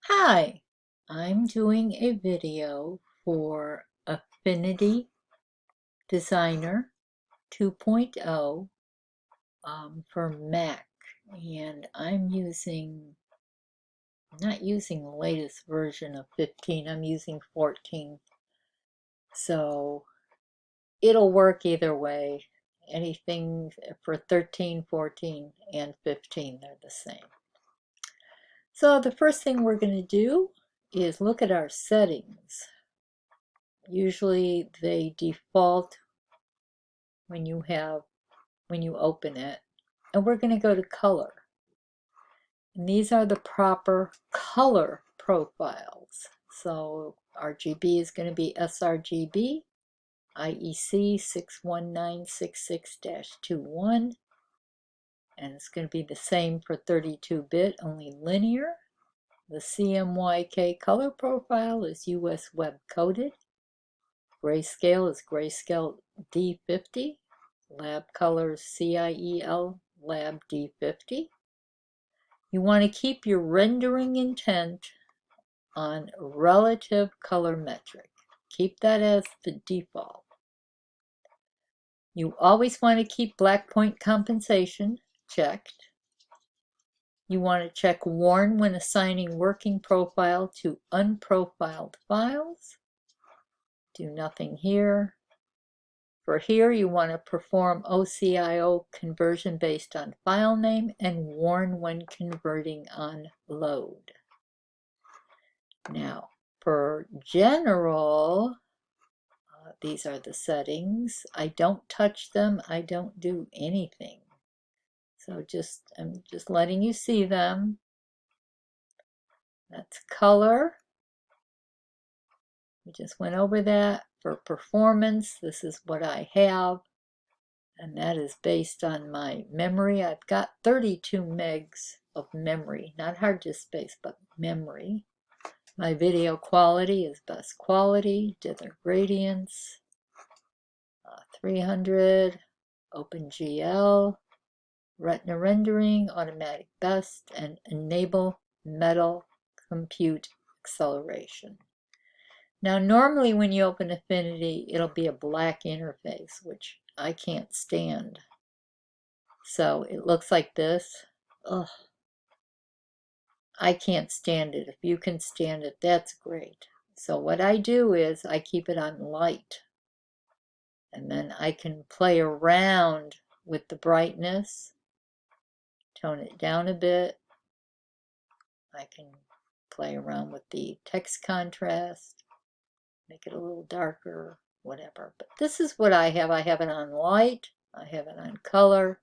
Hi, I'm doing a video for Affinity Designer 2.0 for Mac, and I'm not using the latest version of 15, I'm using 14, so it'll work either way. Anything for 13, 14, and 15, they're the same. So the first thing we're going to do is look at our settings. Usually they default when you open it, and we're going to go to color, and these are the proper color profiles. So RGB is going to be sRGB, IEC 61966-21, and it's going to be the same for 32-bit, only linear. The CMYK color profile is US web coded. Grayscale is Grayscale D50. Lab colors CIEL Lab D50. You want to keep your rendering intent on relative color metric. Keep that as the default. You always want to keep black point compensation checked. You want to check warn when assigning working profile to unprofiled files. Do nothing here. For here, you want to perform OCIO conversion based on file name and warn when converting on load. Now, for general, these are the settings. I don't touch them. I don't do anything. So I'm just letting you see them. That's color. We just went over that. For performance, this is what I have. And that is based on my memory. I've got 32 megs of memory, not hard disk space, but memory. My video quality is best quality, dither gradients, 300, OpenGL, Retina rendering, automatic best, and enable metal compute acceleration. Now, normally when you open Affinity, it'll be a black interface, which I can't stand. So it looks like this. Ugh. I can't stand it. If you can stand it, that's great. So what I do is I keep it on light. And then I can play around with the brightness, tone it down a bit. I can play around with the text contrast, make it a little darker, whatever. But this is what I have. I have it on light. I have it on color.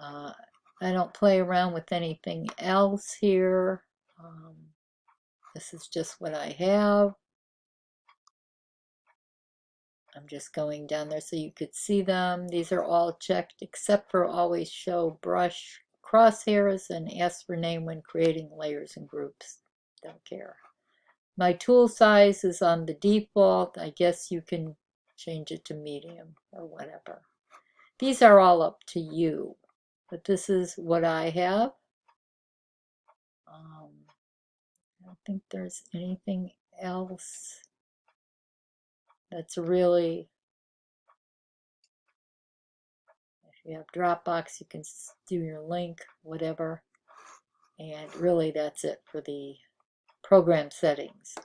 I don't play around with anything else here. This is just what I have. I'm just going down there so you could see them. These are all checked except for always show brush crosshairs and ask for name when creating layers and groups. Don't care. My tool size is on the default. I guess you can change it to medium or whatever. These are all up to you, but this is what I have. I don't think there's anything else that's really, if you have Dropbox, you can do your link, whatever. And really that's it for the program settings.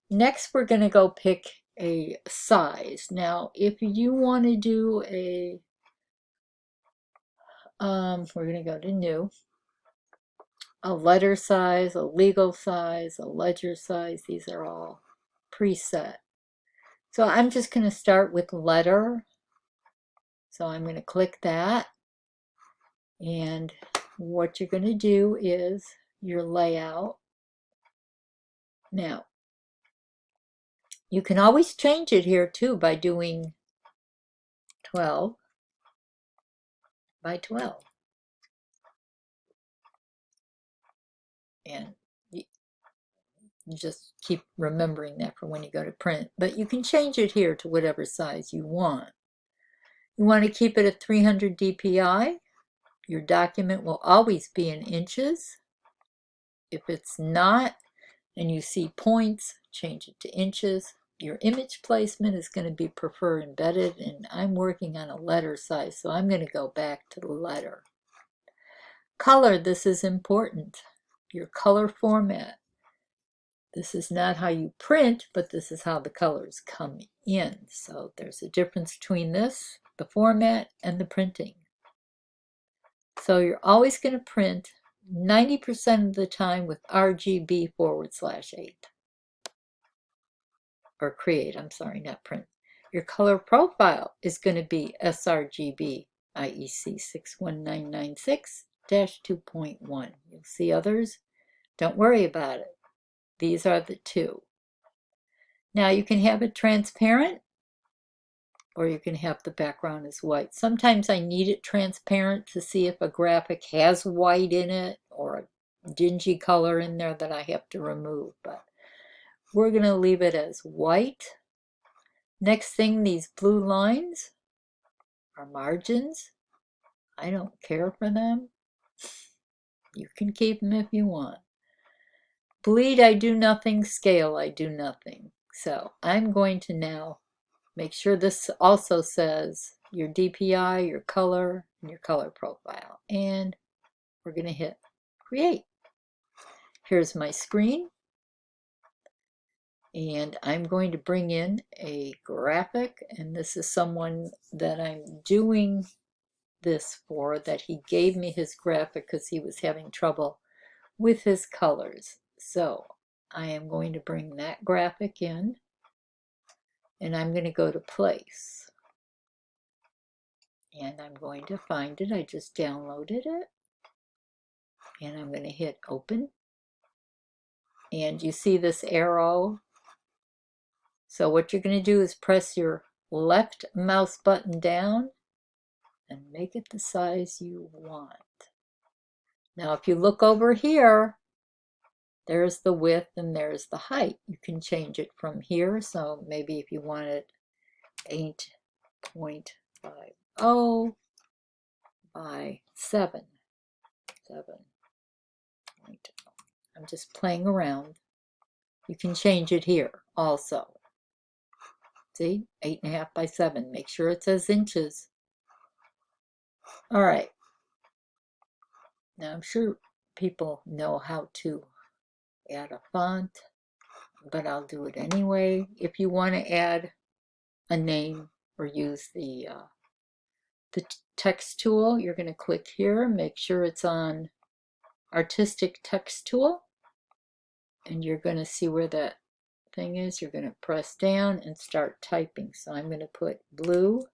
Next, we're going to go pick a size. Now, if you want to do a, we're going to go to new, a letter size, a legal size, a ledger size. These are all preset. So I'm just going to start with letter. So I'm going to click that. And what you're going to do is your layout. Now, you can always change it here too by doing 12 by 12. And you just keep remembering that for when you go to print. But you can change it here to whatever size you want. You want to keep it at 300 dpi. Your document will always be in inches. If it's not, and you see points, change it to inches. Your image placement is going to be prefer embedded, and I'm working on a letter size, so I'm going to go back to the letter. Color, this is important. Your color format. This is not how you print, but this is how the colors come in. So there's a difference between this, the format, and the printing. So you're always going to print 90% of the time with RGB/8. Or create, I'm sorry, not print. Your color profile is going to be sRGB IEC 61996-2.1. You'll see others. Don't worry about it. These are the two. Now you can have it transparent, or you can have the background as white. Sometimes I need it transparent to see if a graphic has white in it or a dingy color in there that I have to remove, but we're going to leave it as white. Next thing, these blue lines are margins. I don't care for them. You can keep them if you want. Bleed, I do nothing. Scale, I do nothing. So I'm going to now make sure this also says your DPI, your color, and your color profile. And we're going to hit create. Here's my screen. And I'm going to bring in a graphic. And this is someone that I'm doing this for, that he gave me his graphic because he was having trouble with his colors. So I am going to bring that graphic in, and I'm going to go to place, and I'm going to find it. I just downloaded it, and I'm going to hit open, and you see this arrow. So what you're going to do is press your left mouse button down and make it the size you want. Now if you look over here, there's the width and there's the height. You can change it from here. So maybe if you wanted 8.50 by 7. I'm just playing around. You can change it here also. See, 8.5 by 7. Make sure it says inches. All right. Now I'm sure people know how to add a font, but I'll do it anyway. If you want to add a name or use the text tool, you're going to click here, make sure it's on artistic text tool, and you're going to see where that thing is. You're going to press down and start typing. So I'm going to put blue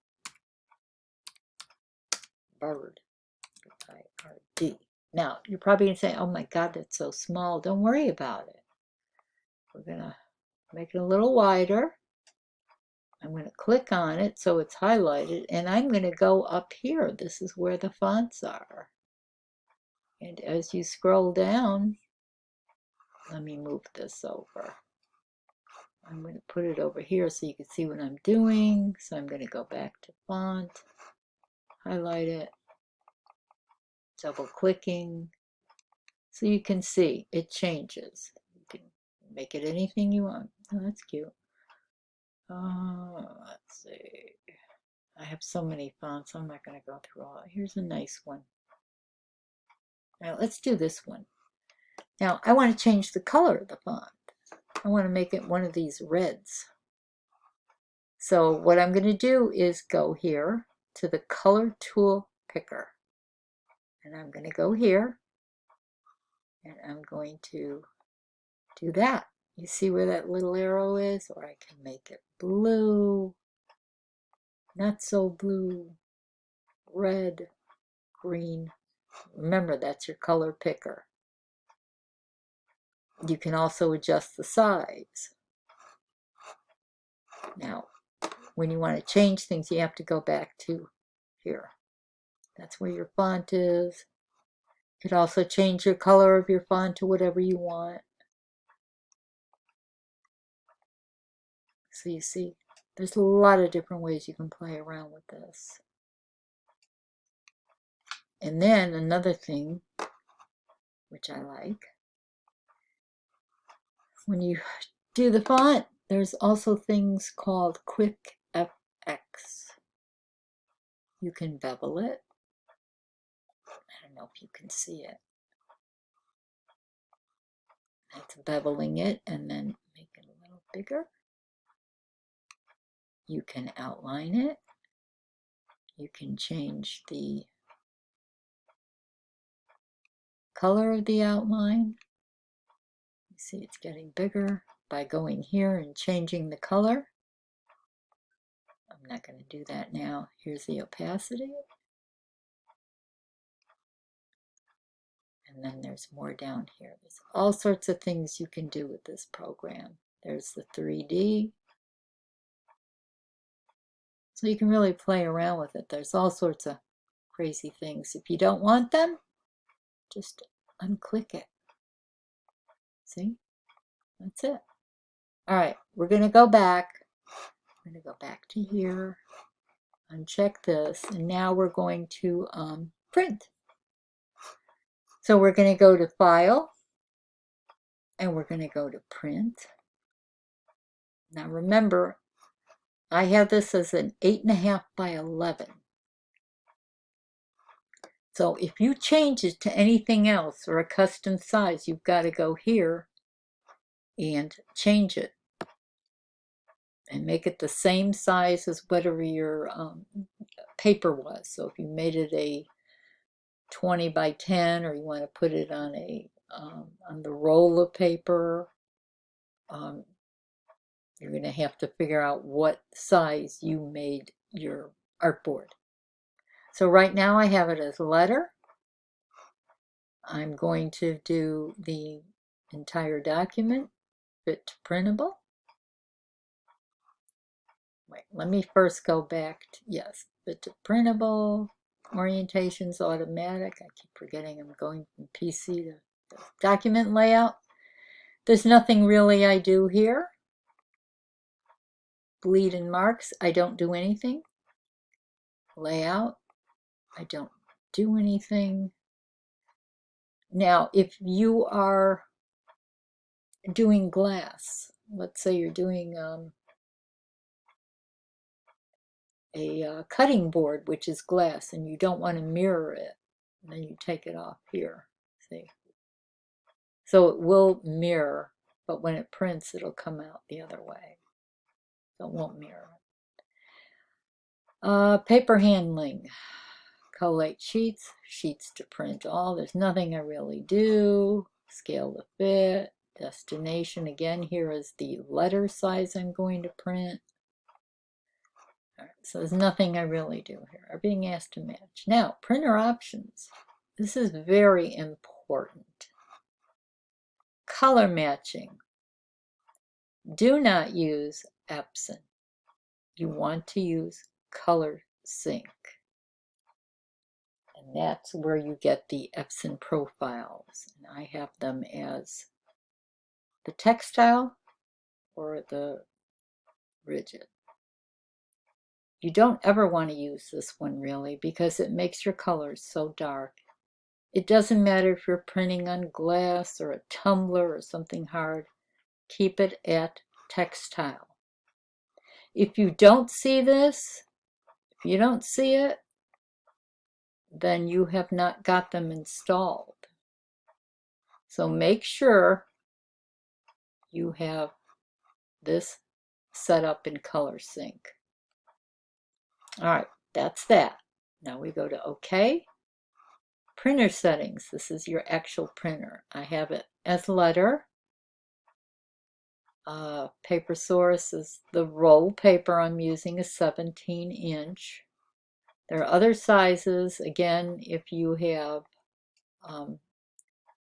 bird, I-R-D. Now you're probably going to say, oh my god, that's so small. Don't worry about it. We're going to make it a little wider. I'm going to click on it so it's highlighted, and I'm going to go up here. This is where the fonts are. And as you scroll down, let me move this over. I'm going to put it over here so you can see what I'm doing. So I'm going to go back to font, highlight it, double clicking, so you can see it changes. You can make it anything you want. Oh, that's cute. Let's see. I have so many fonts, I'm not going to go through all. Here's a nice one. Now let's do this one. Now I want to change the color of the font. I want to make it one of these reds. So what I'm going to do is go here to the color tool picker. And I'm going to go here. And I'm going to do that. You see where that little arrow is? Or I can make it blue, not so blue, red, green. Remember, that's your color picker. You can also adjust the size. Now, when you want to change things, you have to go back to here. That's where your font is. You could also change your color of your font to whatever you want. So you see, there's a lot of different ways you can play around with this. And then another thing, which I like, when you do the font, there's also things called Quick FX. You can bevel it. I don't know if you can see it. That's beveling it and then make it a little bigger. You can outline it. You can change the color of the outline. You see it's getting bigger by going here and changing the color. I'm not going to do that now. Here's the opacity. And then there's more down here. There's all sorts of things you can do with this program. There's the 3D. So you can really play around with it. There's all sorts of crazy things. If you don't want them, just unclick it. See? That's it. All right, we're going to go back. We're going to go back to here, uncheck this, and now we're going to print. So we're going to go to File, and we're going to go to Print. Now remember, I have this as an 8.5 by 11. So if you change it to anything else or a custom size, you've got to go here and change it and make it the same size as whatever your paper was. So if you made it a 20 by 10, or you want to put it on a on the roll of paper, you're going to have to figure out what size you made your artboard. So right now I have it as letter. I'm going to do the entire document, fit to printable. Wait, let me first go back to, yes, fit to printable, orientations automatic. I keep forgetting I'm going from PC to the document layout. There's nothing really I do here. Bleed and marks, I don't do anything. Layout, I don't do anything. Now, if you are doing glass, let's say you're doing a cutting board, which is glass, and you don't want to mirror it, and then you take it off here. See? So it will mirror, but when it prints, it'll come out the other way. So it won't mirror. Paper handling. Collate sheets, sheets to print all. There's nothing I really do. Scale to fit. Destination, again, here is the letter size I'm going to print. All right, so there's nothing I really do here. Are being asked to match. Now, printer options. This is very important. Color matching. Do not use Epson. You want to use Color Sync. And that's where you get the Epson profiles. And I have them as the textile or the rigid. You don't ever want to use this one really because it makes your colors so dark. It doesn't matter if you're printing on glass or a tumbler or something hard. Keep it at textile. If you don't see this, if you don't see it, then you have not got them installed. So make sure you have this set up in Color Sync. All right, that's that. Now we go to OK. Printer settings. This is your actual printer. I have it as letter. Paper source is the roll paper I'm using, a 17-inch. There are other sizes. Again, if you have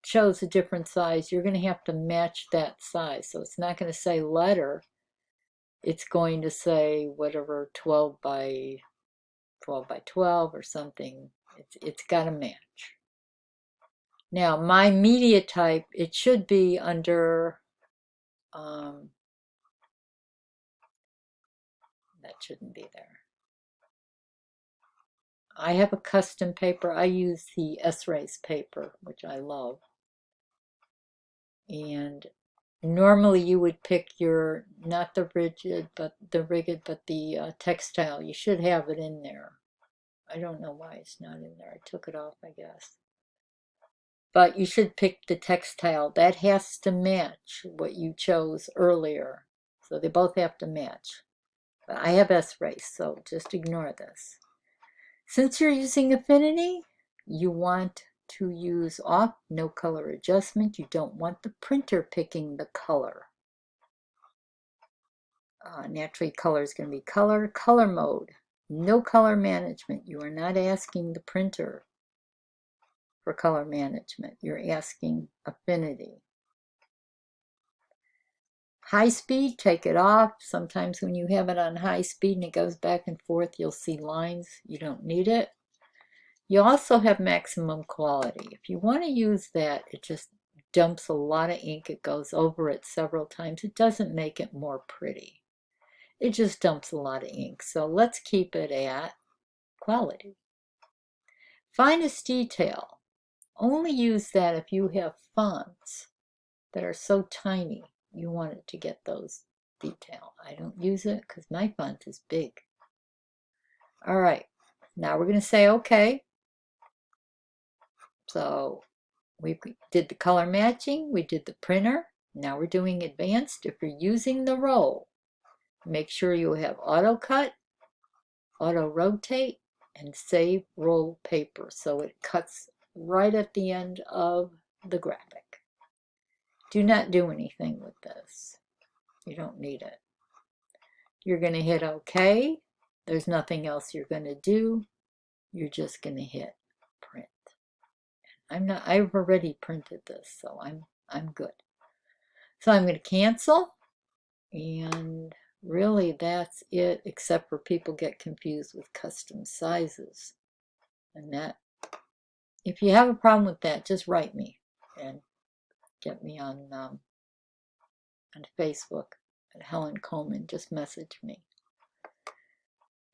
chose a different size, you're going to have to match that size. So it's not going to say letter. It's going to say whatever 12 by 12 or something. It's got to match. Now my media type, it should be under that shouldn't be there. I have a custom paper. I use the S-Rays paper, which I love. And Normally you would pick your, not the rigid, but the textile. You should have it in there. I don't know why it's not in there. I took it off, I guess. But you should pick the textile. That has to match what you chose earlier. So they both have to match. But I have S-Race, so just ignore this. Since you're using Affinity, you want to use off, no color adjustment. You don't want the printer picking the color. Naturally, color is going to be color. Color mode, no color management. You are not asking the printer for color management. You're asking Affinity. High speed, take it off. Sometimes when you have it on high speed and it goes back and forth, you'll see lines. You don't need it. You also have maximum quality. If you want to use that, it just dumps a lot of ink. It goes over it several times. It doesn't make it more pretty. It just dumps a lot of ink. So let's keep it at quality. Finest detail. Only use that if you have fonts that are so tiny you want it to get those detail. I don't use it because my font is big. All right, now we're going to say okay. So we did the color matching, we did the printer. Now we're doing advanced. If you're using the roll, make sure you have auto cut, auto rotate, and save roll paper so it cuts right at the end of the graphic. Do not do anything with this. You don't need it. You're going to hit OK. There's nothing else you're going to do. You're just going to hit print. I've already printed this, so I'm good. So I'm going to cancel, and really that's it, except for people get confused with custom sizes. And that, if you have a problem with that, just write me and get me on Facebook at Helen Coleman. Just message me.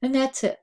And that's it.